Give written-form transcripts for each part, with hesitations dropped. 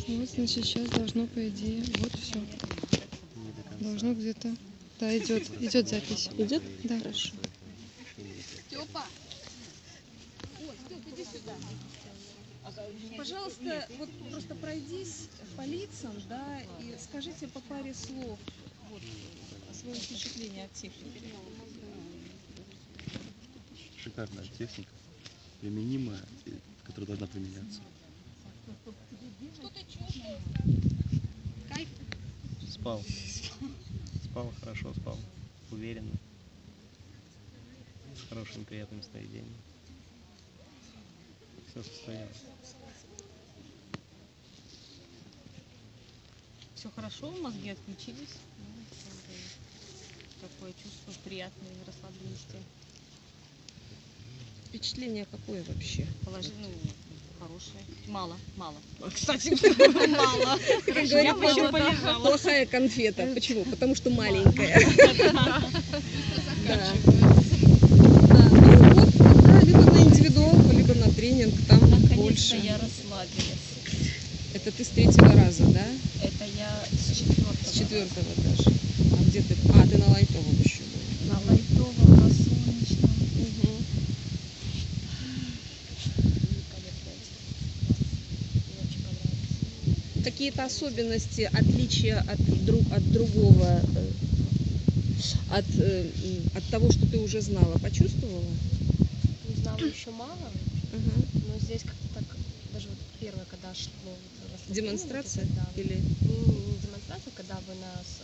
Вот, значит, сейчас должно, по идее, вот все. Должно где-то. Да, идет запись. Идет? Да. Хорошо. Степа! Ой, Степ, иди сюда. Пожалуйста, вот просто пройдись по лицам, да, и скажите по паре слов вот, свое впечатление от техники. Шикарная техника, применимая, которая должна применяться. Что ты чувствовал? Кайф? Спал. Спал хорошо, спал. Уверенно. С хорошим приятным сновидением. Все состоялось. Все хорошо, мозги отключились. Такое чувство приятной расслабленности. Впечатление какое вообще? Положительное, хорошее. Мало. Кстати, Мало. как Я говорят, еще полежала. плохая конфета. Почему? Потому что маленькая. Да. Ну вот, да, либо на индивидуалку, либо на тренинг, там Наконец-то больше. я расслабилась. Это ты с 3-го раза, да? Это я с 4-го. С 4-го даже. А где ты? А, ты на лайтовом еще был. На лайтовом, на солнечном. Угу. Великолепно. Мне очень понравилось. Какие-то особенности, отличия от другого, от того, что ты уже знала, почувствовала? Узнала еще мало, Ага. но здесь как-то так, даже вот первое, когда шло вот расслабление, Демонстрация? вот это, да, Или... не демонстрация, когда вы нас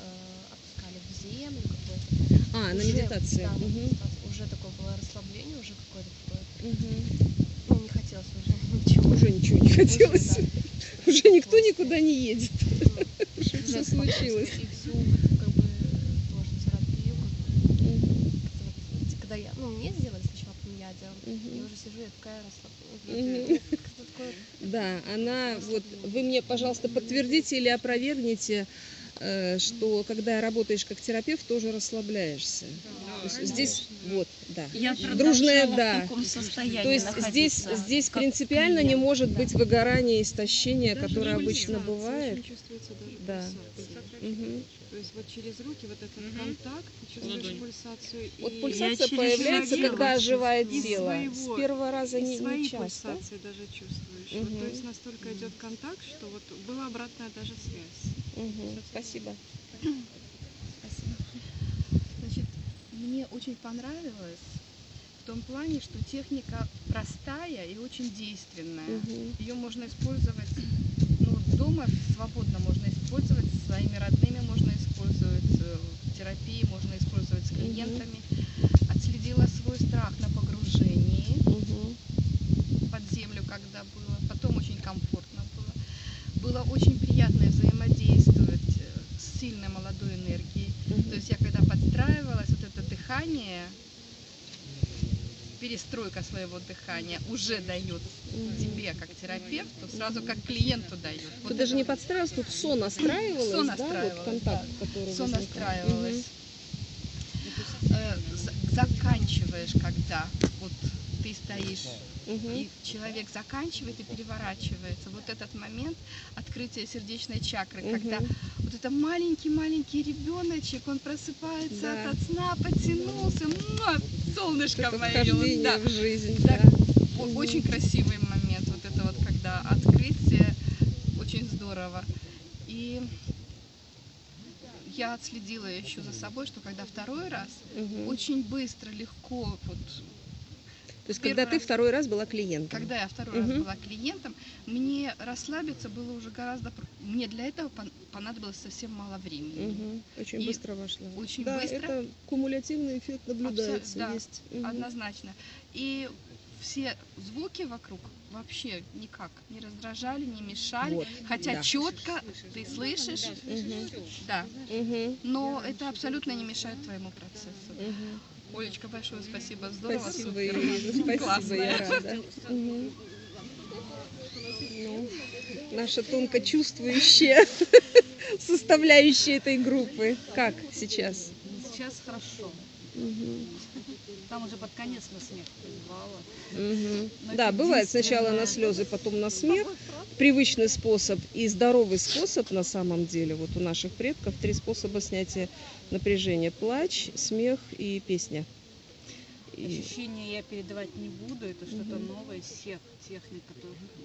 опускали в землю, какое-то. А, на Уже, медитации. Да, на Мгм. медитации. Уже такое было расслабление, уже какое-то такое. Мгм. Ну, не хотелось уже ничего. Уже ничего не хотелось. Уже, Уже никто никуда не едет. Уже да. все Уже случилось. И всю вот, как бы, тоже терапию, как бы, Мгм. как-то вот, когда я, ну, мне сделали сначала, потом я делала, Мгм. я уже сижу, я такая Мгм. расслабленная. Как-то такое. Да, она, вот вы мне, пожалуйста, подтвердите или опровергните, что когда работаешь как терапевт, тоже расслабляешься. То есть здесь, вот, да. Я Дружная, продолжала да. в таком состоянии То есть находиться, здесь как принципиально не клиент. может Да. быть выгорание, истощение, Даже которое не обычно пульсация, бывает. очень чувствуется даже Да. пульсация. Мгм. То есть вот через руки вот этот контакт, ты чувствуешь Ладонь. пульсацию. Вот и пульсация через появляется, человека когда оживает и тело. своего- С первого раза и не свои часто. пульсации даже чувствуешь. Мгм. Вот, то есть настолько идет контакт, что вот была обратная даже связь. Мгм. Спасибо. Спасибо. Значит, мне очень понравилось в том плане, что техника простая и очень действенная. Мгм. Ее можно использовать, ну, дома свободно можно использовать, со своими родными можно использовать, в терапии можно использовать с клиентами. Отследила свой страх на погружении Мгм. под землю, когда было. Потом очень комфортно было. Было очень приятно взаимодействовать с сильной молодой энергией. Мгм. То есть я когда подстраивалась, вот это дыхание, перестройка своего дыхания уже дает тебе как терапевту, сразу как клиенту дает. Вот Тут даже это не подстраивалась, тут сон настраивалась, Сон да, вот настраивалась, контакт, который всё возникает. настраивалось. Мгм. Заканчиваешь, когда вот ты стоишь, Мгм. и человек заканчивает и переворачивается. Вот этот момент открытия сердечной чакры, когда Мгм. вот это маленький ребеночек, он просыпается Да. от сна, потянулся, солнышко Это мое, вхождение да. в жизнь. Да. Да. Очень красивый момент, вот это вот, когда открытие, очень здорово. И я отследила еще за собой, что когда второй раз, Мгм. очень быстро, легко, вот, То есть, первый когда ты раз- второй раз была клиентом. когда я второй раз Мгм. была клиентом, мне расслабиться было уже гораздо... Мне для этого понадобилось совсем мало времени. Мгм. Очень И быстро вошла. очень Да, быстро. это кумулятивный эффект наблюдается. Да, Есть. Мгм. однозначно. И все звуки вокруг вообще никак не раздражали, не мешали. Вот, Хотя да. четко ты слышишь, Мгм. да, Мгм. но это абсолютно не мешает твоему процессу. Мгм. Олечка, большое спасибо, здорово, Спасибо, супер. Ирина, спасибо, Классно. я рада. Мгм. Ну, наша тонко чувствующая составляющая этой группы. Как сейчас? Сейчас хорошо. Мгм. Там уже под конец на смех прибывало. Мгм. Но Да, бывает сначала на единственное- слезы, потом на смех, привычный способ и здоровый способ на самом деле. Вот у наших предков 3 способа снятия напряжения: плач, смех и песня. И- Ощущения я передавать не буду, это что-то новое из всех техник,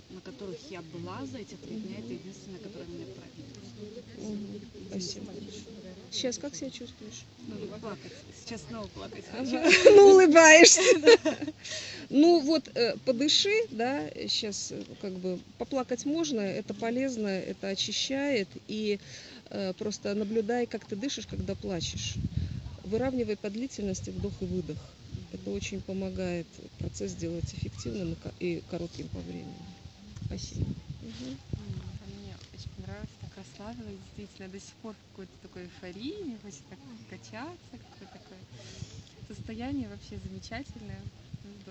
на которых я была за эти 3 дня, это единственное, которое меня пробило. Спасибо. Сейчас как себя чувствуешь? Ну, плакать. Сейчас снова плакать. Ну, улыбаешься. Ну вот, подыши, да, сейчас как бы поплакать можно, это полезно, это очищает, и просто наблюдай, как ты дышишь, когда плачешь. Выравнивай по длительности вдох и выдох. Это очень помогает процесс сделать эффективным и коротким по времени. Спасибо. Мгм. Мне очень понравилось, так расслабилась, действительно, до сих пор в какой-то такой эйфории, мне хочется так качаться, какое-то такое состояние вообще замечательное.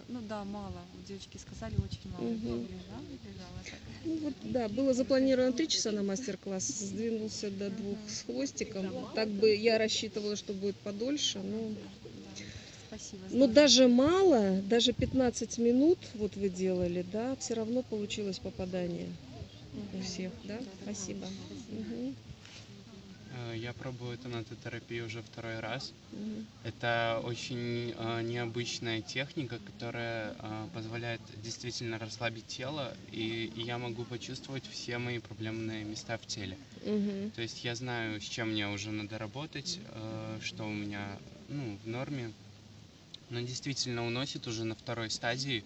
Ну да, мало, девочки сказали, очень мало. Мгм. Лежала так. Ну вот, да, было запланировано 3 часа на мастер-класс, сдвинулся до 2 с хвостиком. Так бы я рассчитывала, что будет подольше, но... Спасибо. Но здорово. даже мало, даже 15 минут вот вы делали, да, все равно получилось попадание у всех, да? Спасибо. Мгм. Я пробую тонатотерапию уже 2-й раз. Мгм. Это очень необычная техника, которая позволяет действительно расслабить тело, и я могу почувствовать все мои проблемные места в теле. Мгм. То есть я знаю, с чем мне уже надо работать, что у меня в норме. Но действительно уносит уже на 2-й стадии.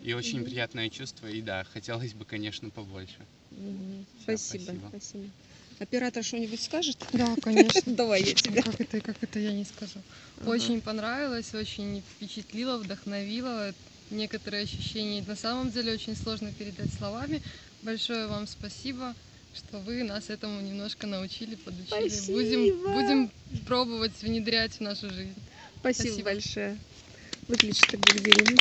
И очень приятное чувство. И да, хотелось бы, конечно, побольше. Мгм. Всё, Спасибо. Спасибо. Оператор что-нибудь скажет? Да, конечно. Давай я тебя. Как это я не скажу. Ага. Очень понравилось, очень впечатлило, вдохновило. Некоторые ощущения на самом деле очень сложно передать словами. Большое вам спасибо, что вы нас этому немножко научили, подучили. Спасибо. Будем пробовать внедрять в нашу жизнь. Спасибо Спасибо. большое. Выключи тогда дверь.